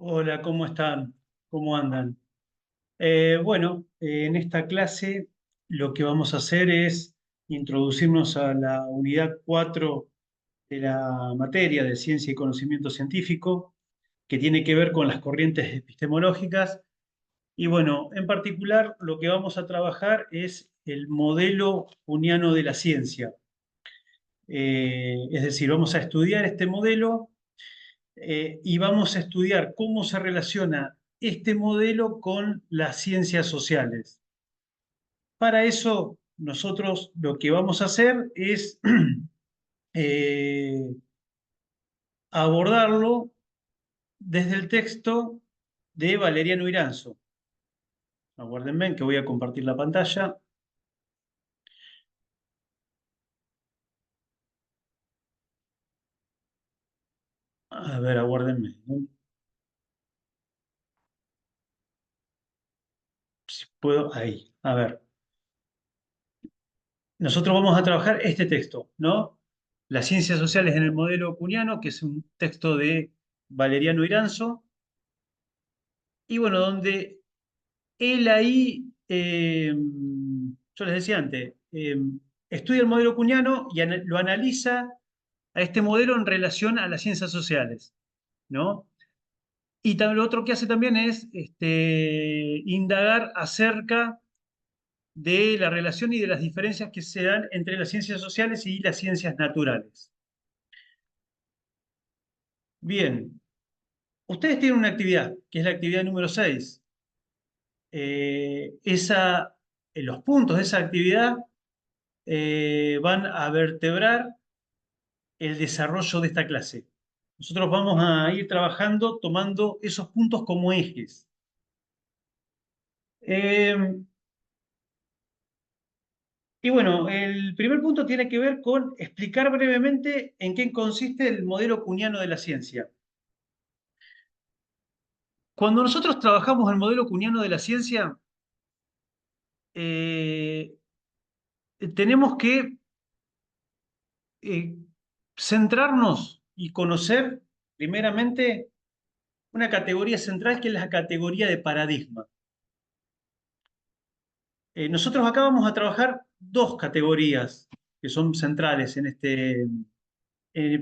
Hola, ¿cómo están? ¿Cómo andan? En esta clase lo que vamos a hacer es introducirnos a la unidad 4 de la materia de ciencia y conocimiento científico, que tiene que ver con las corrientes epistemológicas. Y bueno, en particular lo que vamos a trabajar es el modelo Kuhniano de la ciencia. Es decir, vamos a estudiar este modelo y vamos a estudiar cómo se relaciona este modelo con las ciencias sociales. Para eso, nosotros lo que vamos a hacer es eh, abordarlo desde el texto de Valeriano Iranzo. Aguárdenme que voy a compartir la pantalla. A ver, aguárdenme, ¿no? Si puedo, ahí. A ver, nosotros vamos a trabajar este texto, ¿no? Las ciencias sociales en el modelo Kuhniano, que es un texto de Valeriano Iranzo. Y bueno, donde él ahí, yo les decía antes, estudia el modelo cuñano y lo analiza a este modelo en relación a las ciencias sociales, ¿no? Y lo otro que hace también es indagar acerca de la relación y de las diferencias que se dan entre las ciencias sociales y las ciencias naturales. Bien, ustedes tienen una actividad, que es la actividad número 6. Los puntos de esa actividad van a vertebrar el desarrollo de esta clase. Nosotros vamos a ir trabajando tomando esos puntos como ejes. Eh, y bueno, el primer punto tiene que ver con explicar brevemente en qué consiste el modelo cuñano de la ciencia. Cuando nosotros trabajamos el modelo cuñano de la ciencia, eh, tenemos que eh, centrarnos y conocer primeramente una categoría central que es la categoría de paradigma. Nosotros acá vamos a trabajar dos categorías que son centrales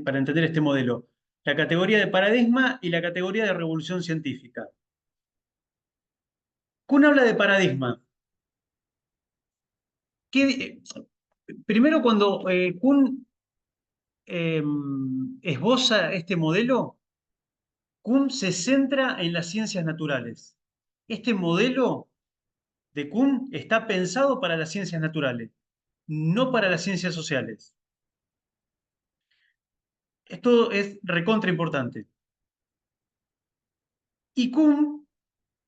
para entender este modelo. La categoría de paradigma y la categoría de revolución científica. Kuhn habla de paradigma. Primero, cuando Kuhn esboza este modelo, Kuhn se centra en las ciencias naturales. Este modelo de Kuhn está pensado para las ciencias naturales, no para las ciencias sociales. Esto es recontra importante. Y Kuhn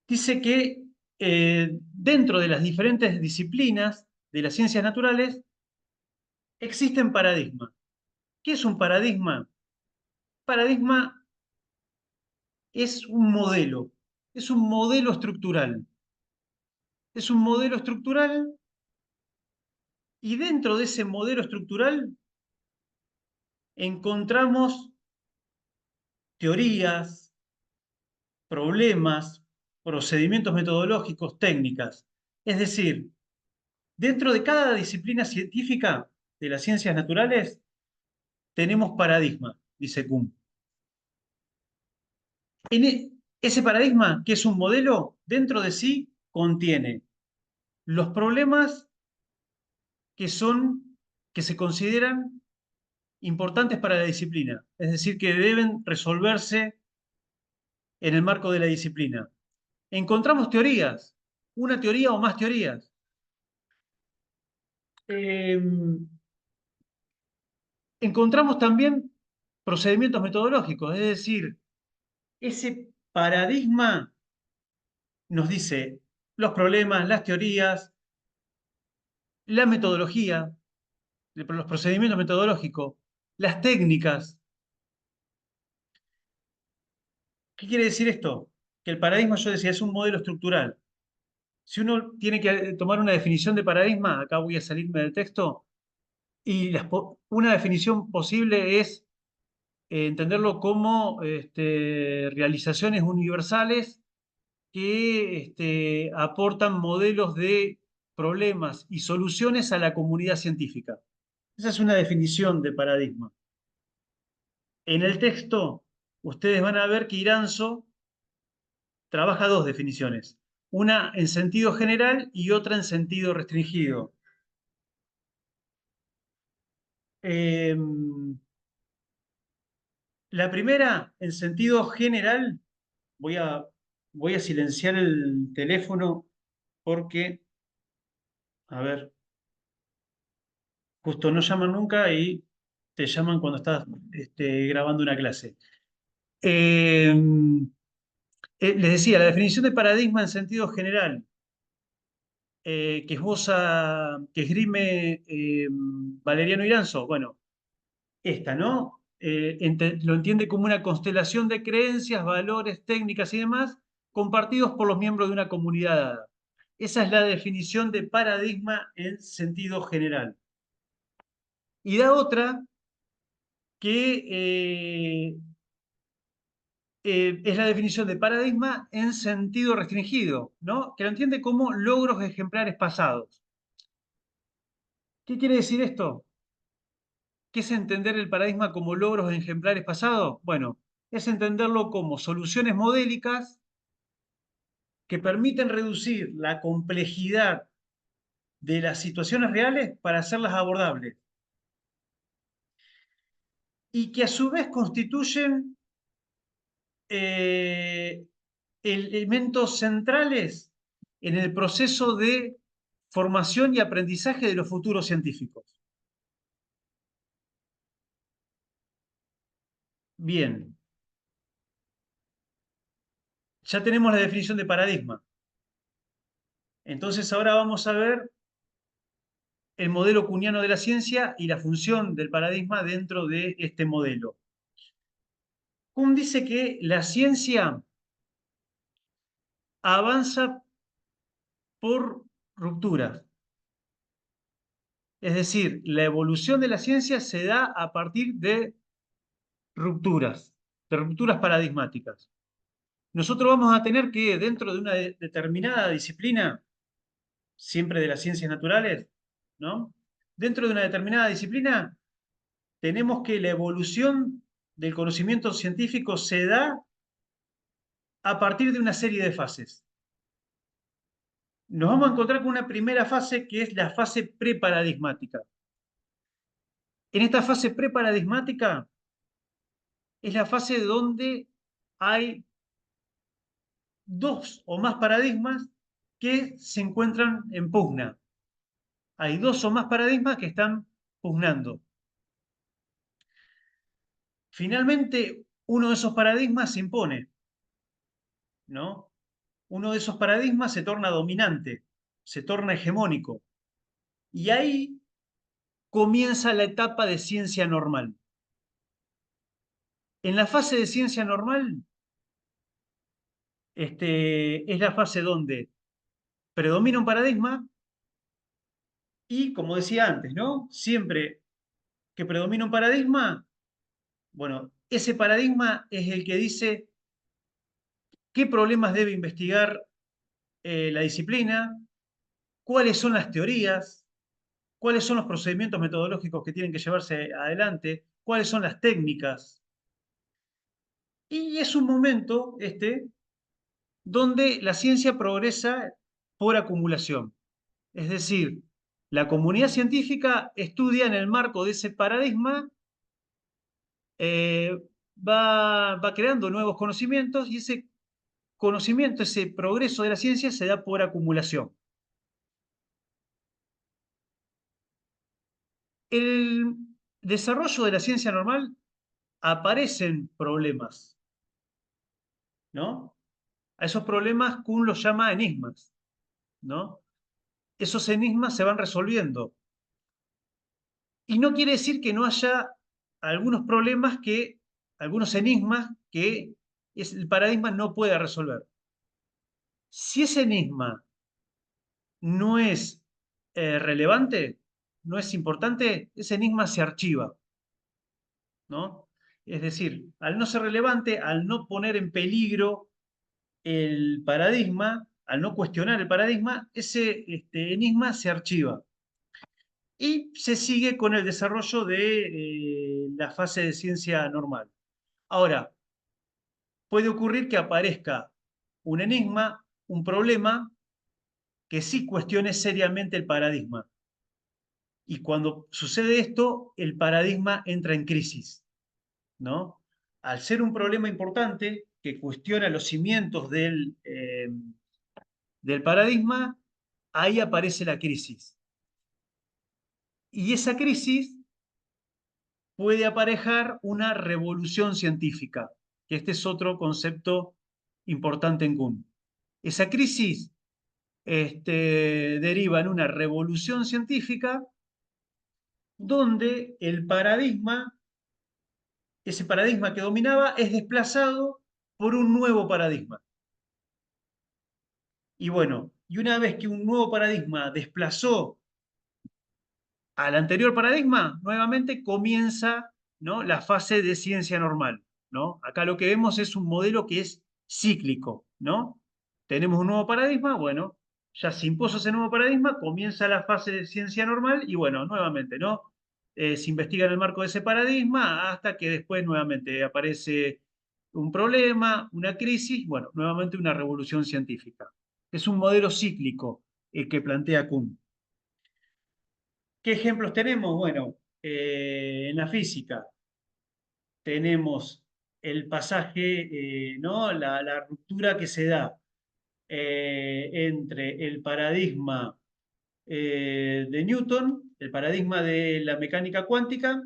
dice que dentro de las diferentes disciplinas de las ciencias naturales existen paradigmas. ¿Qué es un paradigma? Paradigma es un modelo estructural. Es un modelo estructural y dentro de ese modelo estructural encontramos teorías, problemas, procedimientos metodológicos, técnicas. Es decir, dentro de cada disciplina científica de las ciencias naturales tenemos paradigma, dice Kuhn. Ese paradigma, que es un modelo, dentro de sí contiene los problemas que que se consideran importantes para la disciplina, es decir, que deben resolverse en el marco de la disciplina. Encontramos teorías, una teoría o más teorías. Eh, Encontramos también procedimientos metodológicos, es decir, ese paradigma nos dice los problemas, las teorías, la metodología, los procedimientos metodológicos, las técnicas. ¿Qué quiere decir esto? Que el paradigma, yo decía, es un modelo estructural. Si uno tiene que tomar una definición de paradigma, acá voy a salirme del texto, y una definición posible es entenderlo como realizaciones universales que aportan modelos de problemas y soluciones a la comunidad científica. Esa es una definición de paradigma. En el texto, ustedes van a ver que Iranzo trabaja dos definiciones, una en sentido general y otra en sentido restringido. Eh, la primera, en sentido general, voy a, voy a silenciar el teléfono porque, a ver, justo no llaman nunca y te llaman cuando estás grabando una clase. Eh, Les decía, la definición de paradigma en sentido general que esgrime Valeriano Iranzo, bueno, esta, ¿no? Lo entiende como una constelación de creencias, valores, técnicas y demás compartidos por los miembros de una comunidad dada. Esa es la definición de paradigma en sentido general. Y da otra que es la definición de paradigma en sentido restringido, ¿no? Que lo entiende como logros ejemplares pasados. ¿Qué quiere decir esto? ¿Qué es entender el paradigma como logros ejemplares pasados? Bueno, es entenderlo como soluciones modélicas que permiten reducir la complejidad de las situaciones reales para hacerlas abordables y que a su vez constituyen eh, elementos centrales en el proceso de formación y aprendizaje de los futuros científicos. Bien, ya tenemos la definición de paradigma. Entonces ahora vamos a ver el modelo kuhniano de la ciencia y la función del paradigma dentro de este modelo. Kuhn dice que la ciencia avanza por rupturas. Es decir, la evolución de la ciencia se da a partir de rupturas paradigmáticas. Nosotros vamos a tener que, dentro de una determinada disciplina, siempre de las ciencias naturales, ¿no? Dentro de una determinada disciplina, tenemos que la evolución del conocimiento científico se da a partir de una serie de fases. Nos vamos a encontrar con una primera fase que es la fase preparadigmática. En esta fase preparadigmática es la fase donde hay dos o más paradigmas que se encuentran en pugna. Hay dos o más paradigmas que están pugnando. Finalmente, uno de esos paradigmas se impone, ¿no? Uno de esos paradigmas se torna dominante, se torna hegemónico. Y ahí comienza la etapa de ciencia normal. En la fase de ciencia normal, es la fase donde predomina un paradigma y, como decía antes, ¿no? Siempre que predomina un paradigma, bueno, ese paradigma es el que dice qué problemas debe investigar la disciplina, cuáles son las teorías, cuáles son los procedimientos metodológicos que tienen que llevarse adelante, cuáles son las técnicas. Y es un momento donde la ciencia progresa por acumulación. Es decir, la comunidad científica estudia en el marco de ese paradigma, eh, va creando nuevos conocimientos y ese conocimiento, ese progreso de la ciencia se da por acumulación. El desarrollo de la ciencia normal aparecen problemas, ¿no? A esos problemas Kuhn los llama enigmas, ¿no? Esos enigmas se van resolviendo. Y no quiere decir que no haya algunos problemas algunos enigmas que el paradigma no pueda resolver. Si ese enigma no es relevante, no es importante, ese enigma se archiva, ¿no? Es decir, al no ser relevante, al no poner en peligro el paradigma, al no cuestionar el paradigma, ese enigma se archiva. Y se sigue con el desarrollo de la fase de ciencia normal. Ahora, puede ocurrir que aparezca un enigma, un problema, que sí cuestione seriamente el paradigma. Y cuando sucede esto, el paradigma entra en crisis, ¿no? Al ser un problema importante que cuestiona los cimientos del paradigma, ahí aparece la crisis. Y esa crisis puede aparejar una revolución científica, que este es otro concepto importante en Kuhn. Esa crisis deriva en una revolución científica donde el paradigma, ese paradigma que dominaba, es desplazado por un nuevo paradigma. Y bueno, y una vez que un nuevo paradigma desplazó al anterior paradigma, nuevamente comienza, ¿no?, la fase de ciencia normal, ¿no? Acá lo que vemos es un modelo que es cíclico, ¿no? Tenemos un nuevo paradigma, bueno, ya se impuso ese nuevo paradigma, comienza la fase de ciencia normal y bueno, nuevamente, ¿no? Se investiga en el marco de ese paradigma hasta que después nuevamente aparece un problema, una crisis, bueno, nuevamente una revolución científica. Es un modelo cíclico el que plantea Kuhn. ¿Qué ejemplos tenemos? Bueno, en la física tenemos el pasaje, ¿no? La ruptura que se da entre el paradigma de Newton, el paradigma de la mecánica cuántica.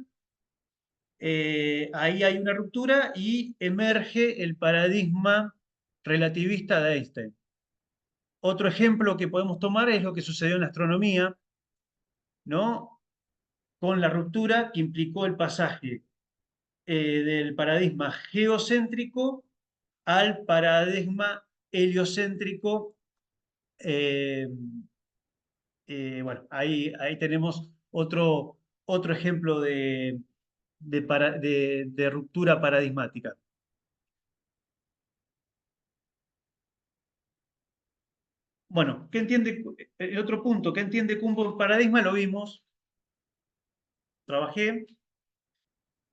Ahí hay una ruptura y emerge el paradigma relativista de Einstein. Otro ejemplo que podemos tomar es lo que sucedió en la astronomía, ¿no? Con la ruptura que implicó el pasaje del paradigma geocéntrico al paradigma heliocéntrico. eh, bueno, ahí tenemos otro ejemplo de ruptura paradigmática. Bueno, ¿qué entiende el otro punto? ¿Qué entiende Kuhn por paradigma? Lo vimos, trabajé.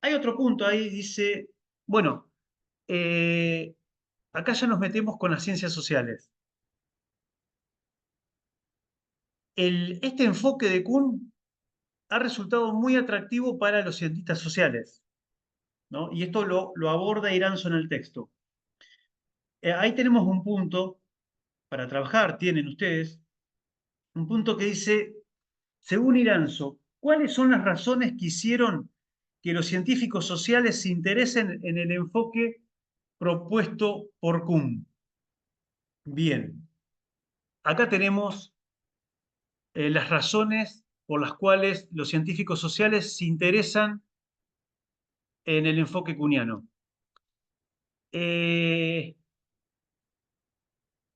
Hay otro punto ahí, dice, bueno, acá ya nos metemos con las ciencias sociales. Este enfoque de Kuhn ha resultado muy atractivo para los cientistas sociales, ¿no? Y esto lo aborda Iranzo en el texto. Ahí tenemos un punto para trabajar, tienen ustedes, un punto que dice, según Iranzo, ¿cuáles son las razones que hicieron que los científicos sociales se interesen en el enfoque propuesto por Kuhn? Bien, acá tenemos las razones por las cuales los científicos sociales se interesan en el enfoque kuhniano.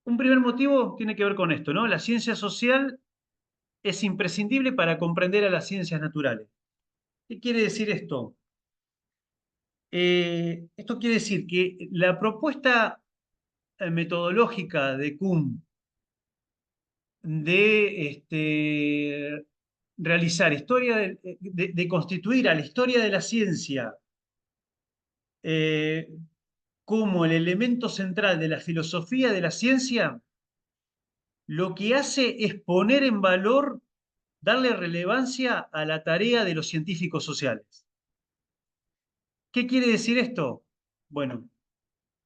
Un primer motivo tiene que ver con esto, ¿no? La ciencia social es imprescindible para comprender a las ciencias naturales. ¿Qué quiere decir esto? Esto quiere decir que la propuesta metodológica de Kuhn de realizar historia, de constituir a la historia de la ciencia eh, como el elemento central de la filosofía de la ciencia, lo que hace es poner en valor, darle relevancia a la tarea de los científicos sociales. ¿Qué quiere decir esto? Bueno,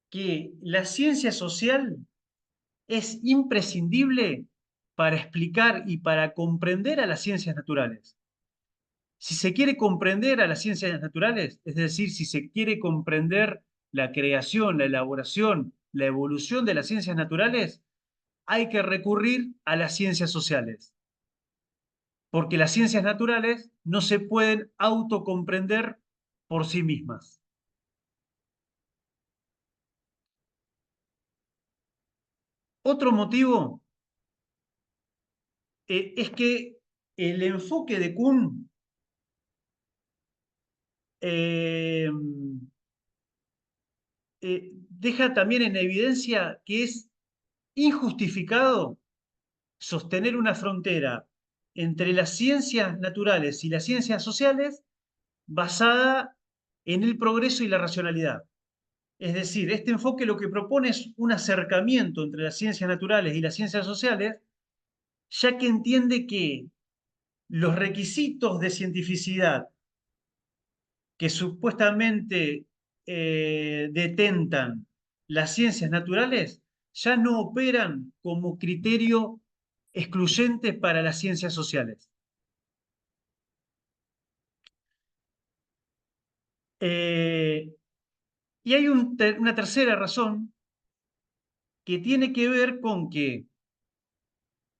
que la ciencia social es imprescindible para explicar y para comprender a las ciencias naturales. Si se quiere comprender a las ciencias naturales, es decir, si se quiere comprender la creación, la elaboración, la evolución de las ciencias naturales, hay que recurrir a las ciencias sociales, porque las ciencias naturales no se pueden autocomprender por sí mismas. Otro motivo es que el enfoque de Kuhn eh, deja también en evidencia que es injustificado sostener una frontera entre las ciencias naturales y las ciencias sociales basada en el progreso y la racionalidad. Es decir, este enfoque lo que propone es un acercamiento entre las ciencias naturales y las ciencias sociales, ya que entiende que los requisitos de cientificidad que supuestamente detentan las ciencias naturales ya no operan como criterio excluyente para las ciencias sociales. Eh, y hay una tercera razón que tiene que ver con que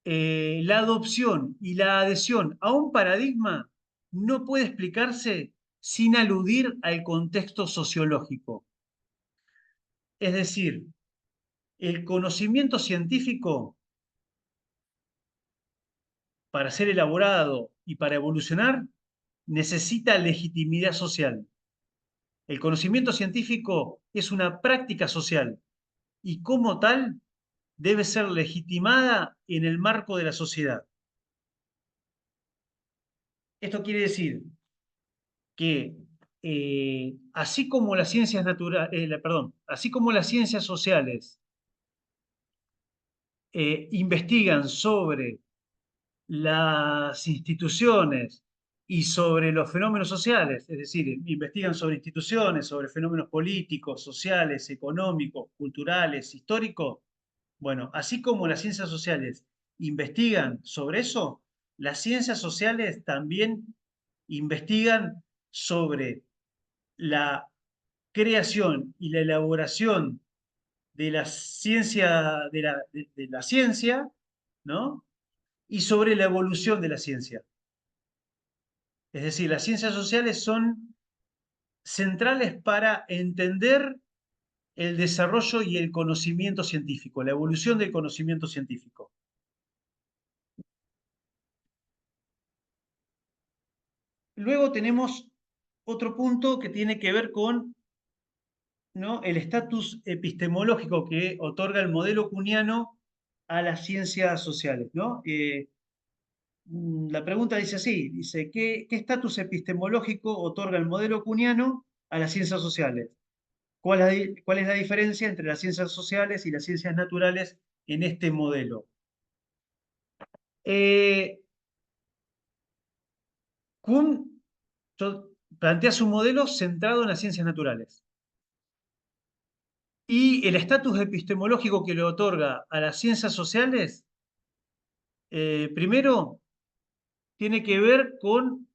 la adopción y la adhesión a un paradigma no puede explicarse sin aludir al contexto sociológico. Es decir, el conocimiento científico, para ser elaborado y para evolucionar, necesita legitimidad social. El conocimiento científico es una práctica social y como tal debe ser legitimada en el marco de la sociedad. Esto quiere decir que así como las ciencias naturales, perdón, así como las ciencias sociales investigan sobre las instituciones y sobre los fenómenos sociales, es decir, investigan sobre instituciones, sobre fenómenos políticos, sociales, económicos, culturales, históricos. Bueno, así como las ciencias sociales investigan sobre eso, las ciencias sociales también investigan sobre la creación y la elaboración de la ciencia, de la ciencia, ¿no? Y sobre la evolución de la ciencia. Es decir, las ciencias sociales son centrales para entender el desarrollo y el conocimiento científico, la evolución del conocimiento científico. Luego tenemos otro punto que tiene que ver con, ¿no?, el estatus epistemológico que otorga el modelo kuhniano a las ciencias sociales, ¿no? La pregunta dice así, dice, ¿qué estatus epistemológico otorga el modelo kuhniano a las ciencias sociales? ¿Cuál es la diferencia entre las ciencias sociales y las ciencias naturales en este modelo? Eh, Kuhn plantea su modelo centrado en las ciencias naturales. Y el estatus epistemológico que le otorga a las ciencias sociales, primero, tiene que ver con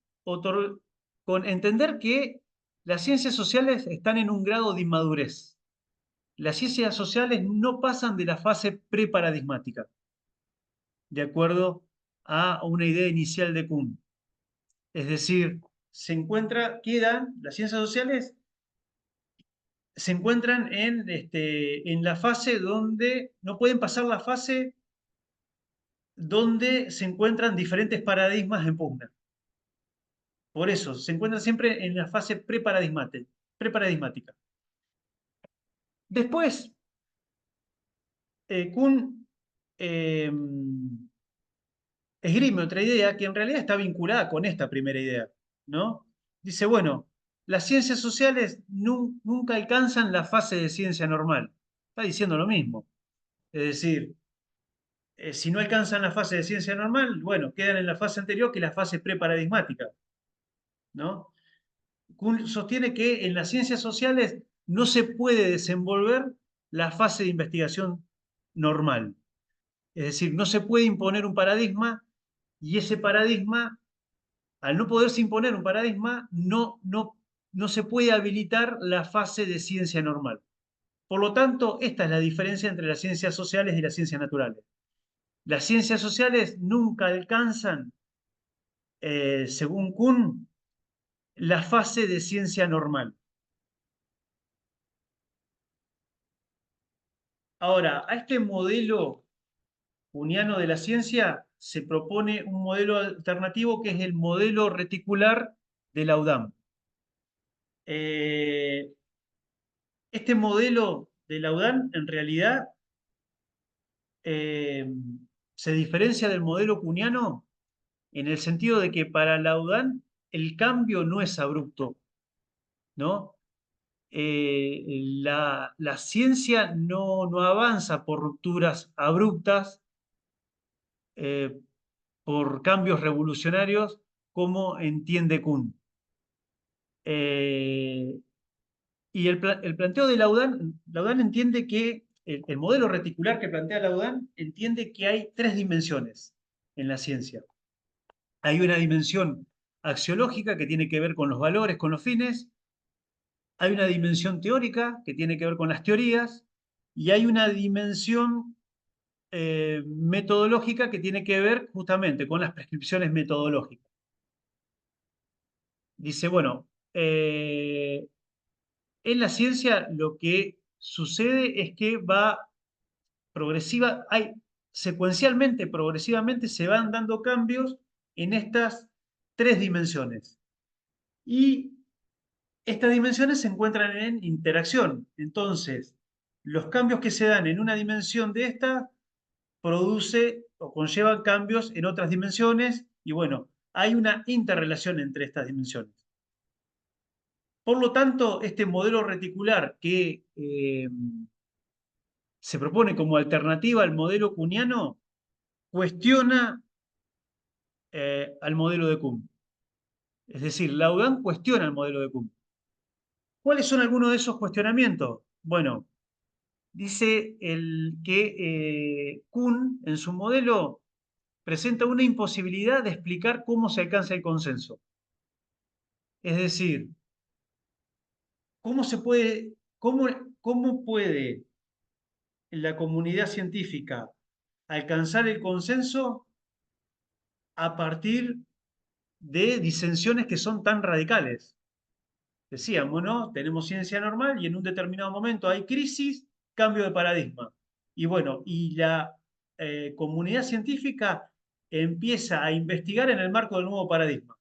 entender que las ciencias sociales están en un grado de inmadurez. Las ciencias sociales no pasan de la fase preparadigmática, de acuerdo a una idea inicial de Kuhn. Es decir, las ciencias sociales se encuentran en la fase donde no pueden pasar la fase donde se encuentran diferentes paradigmas en pugna. Por eso, se encuentran siempre en la fase preparadigmática. Después, Kuhn eh, esgrime otra idea que en realidad está vinculada con esta primera idea, ¿no? Dice, bueno, las ciencias sociales nunca alcanzan la fase de ciencia normal. Está diciendo lo mismo. Es decir, si no alcanzan la fase de ciencia normal, bueno, quedan en la fase anterior, que es la fase preparadigmática, ¿no? Kuhn sostiene que en las ciencias sociales no se puede desenvolver la fase de investigación normal. Es decir, no se puede imponer un paradigma y ese paradigma, al no poderse imponer un paradigma, no se puede habilitar la fase de ciencia normal. Por lo tanto, esta es la diferencia entre las ciencias sociales y las ciencias naturales. Las ciencias sociales nunca alcanzan, según Kuhn, la fase de ciencia normal. Ahora, a este modelo kuhniano de la ciencia se propone un modelo alternativo que es el modelo reticular de la UDAM. Este modelo de Laudán en realidad eh, se diferencia del modelo cuniano en el sentido de que para Laudán el cambio no es abrupto, ¿no? La ciencia no avanza por rupturas abruptas, eh, por cambios revolucionarios, como entiende Kuhn. Eh, y el planteo de Laudán entiende que el modelo reticular que plantea Laudán entiende que hay tres dimensiones en la ciencia. Hay una dimensión axiológica que tiene que ver con los valores, con los fines. Hay una dimensión teórica que tiene que ver con las teorías. Y hay una dimensión metodológica que tiene que ver justamente con las prescripciones metodológicas. Dice, bueno, en la ciencia lo que sucede es que va secuencialmente, progresivamente se van dando cambios en estas tres dimensiones. Y estas dimensiones se encuentran en interacción. Entonces, los cambios que se dan en una dimensión de esta produce o conllevan cambios en otras dimensiones y bueno, hay una interrelación entre estas dimensiones. Por lo tanto, este modelo reticular que se propone como alternativa al modelo kuhniano cuestiona al modelo de Kuhn. Es decir, Laudán cuestiona el modelo de Kuhn. ¿Cuáles son algunos de esos cuestionamientos? Bueno, dice el que Kuhn en su modelo presenta una imposibilidad de explicar cómo se alcanza el consenso. Es decir, cómo, cómo puede la comunidad científica alcanzar el consenso a partir de disensiones que son tan radicales? Decíamos, ¿no? Tenemos ciencia normal y en un determinado momento hay crisis, cambio de paradigma. Y bueno, y la comunidad científica empieza a investigar en el marco del nuevo paradigma.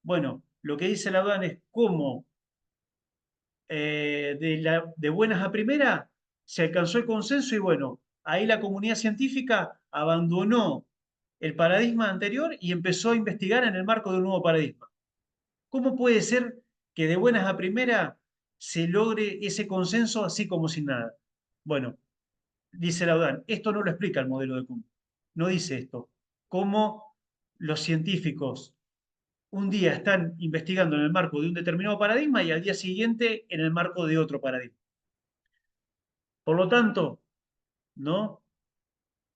Bueno, lo que dice Laudán es cómo de buenas a primeras se alcanzó el consenso y bueno, ahí la comunidad científica abandonó el paradigma anterior y empezó a investigar en el marco de un nuevo paradigma. ¿Cómo puede ser que de buenas a primeras se logre ese consenso así como sin nada? Bueno, dice Laudán, esto no lo explica el modelo de Kuhn. No dice esto. Cómo los científicos un día están investigando en el marco de un determinado paradigma y al día siguiente en el marco de otro paradigma. Por lo tanto, ¿no?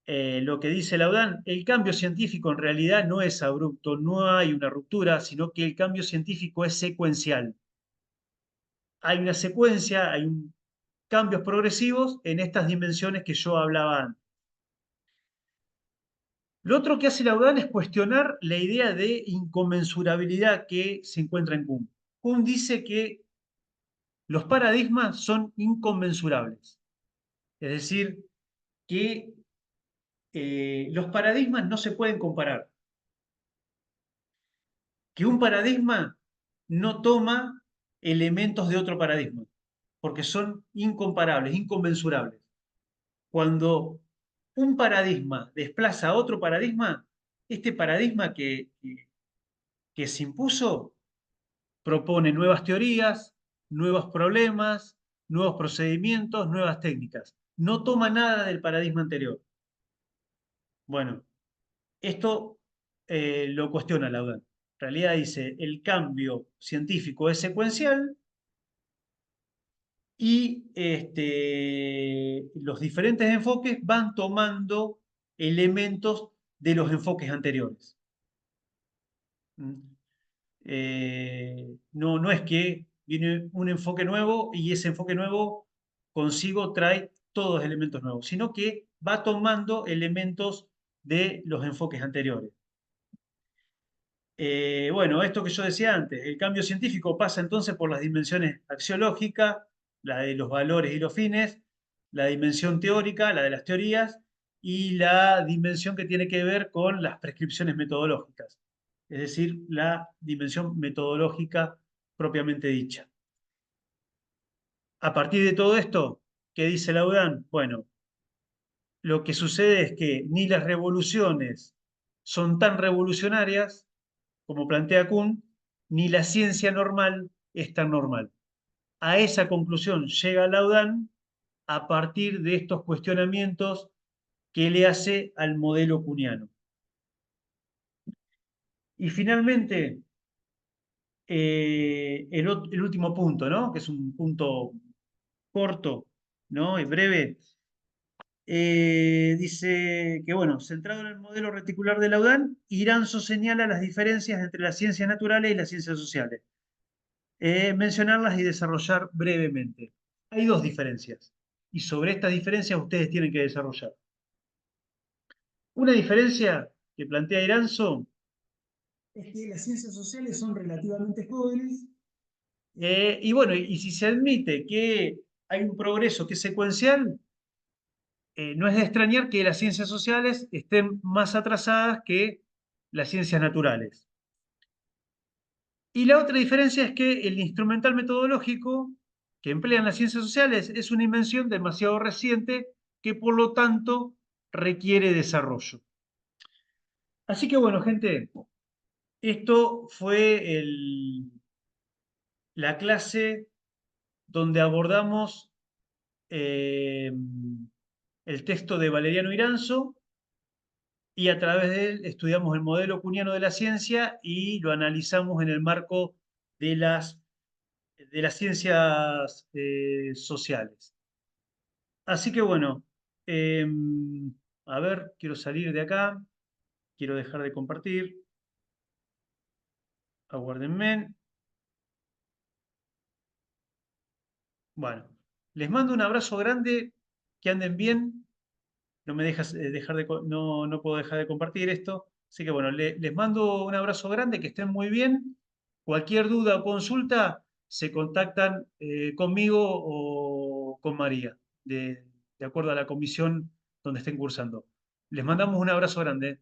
Lo que dice Laudán, el cambio científico en realidad no es abrupto, no hay una ruptura, sino que el cambio científico es secuencial. Hay una secuencia, cambios progresivos en estas dimensiones que yo hablaba antes. Lo otro que hace Laudán es cuestionar la idea de inconmensurabilidad que se encuentra en Kuhn. Kuhn dice que los paradigmas son inconmensurables, es decir, que los paradigmas no se pueden comparar, que un paradigma no toma elementos de otro paradigma, porque son incomparables, inconmensurables. Cuando un paradigma desplaza a otro paradigma, este paradigma que se impuso propone nuevas teorías, nuevos problemas, nuevos procedimientos, nuevas técnicas. No toma nada del paradigma anterior. Bueno, esto lo cuestiona Laudán. En realidad dice, el cambio científico es secuencial y los diferentes enfoques van tomando elementos de los enfoques anteriores. ¿Mm? No es que viene un enfoque nuevo y ese enfoque nuevo consigo trae todos los elementos nuevos, sino que va tomando elementos de los enfoques anteriores. Bueno, esto que yo decía antes, el cambio científico pasa entonces por las dimensiones axiológica, la de los valores y los fines, la dimensión teórica, la de las teorías, y la dimensión que tiene que ver con las prescripciones metodológicas, es decir, la dimensión metodológica propiamente dicha. A partir de todo esto, ¿qué dice Laudán? Bueno, lo que sucede es que ni las revoluciones son tan revolucionarias como plantea Kuhn, ni la ciencia normal es tan normal. A esa conclusión llega Laudán a partir de estos cuestionamientos que le hace al modelo kuhniano. Y finalmente, el último punto, ¿no? Que es un punto corto, ¿no? Y breve, dice que, bueno, centrado en el modelo reticular de Laudán, Iranzo señala las diferencias entre las ciencias naturales y las ciencias sociales. Mencionarlas y desarrollar brevemente. Hay dos diferencias, y sobre estas diferencias ustedes tienen que desarrollar. Una diferencia que plantea Iranzo es que las ciencias sociales son relativamente jóvenes. Y bueno, y si se admite que hay un progreso que es secuencial, no es de extrañar que las ciencias sociales estén más atrasadas que las ciencias naturales. Y la otra diferencia es que el instrumental metodológico que emplean las ciencias sociales es una invención demasiado reciente que por lo tanto requiere desarrollo. Así que bueno, gente, esto fue la clase donde abordamos eh, el texto de Valeriano Iranzo y a través de él estudiamos el modelo kuhniano de la ciencia y lo analizamos en el marco de las ciencias sociales. Así que bueno, eh, a ver, quiero salir de acá, quiero dejar de compartir, aguárdenme. Bueno, les mando un abrazo grande, que anden bien. No me dejas dejar de, no puedo dejar de compartir esto. Así que bueno, les mando un abrazo grande, que estén muy bien. Cualquier duda o consulta, se contactan conmigo o con María, de acuerdo a la comisión donde estén cursando. Les mandamos un abrazo grande.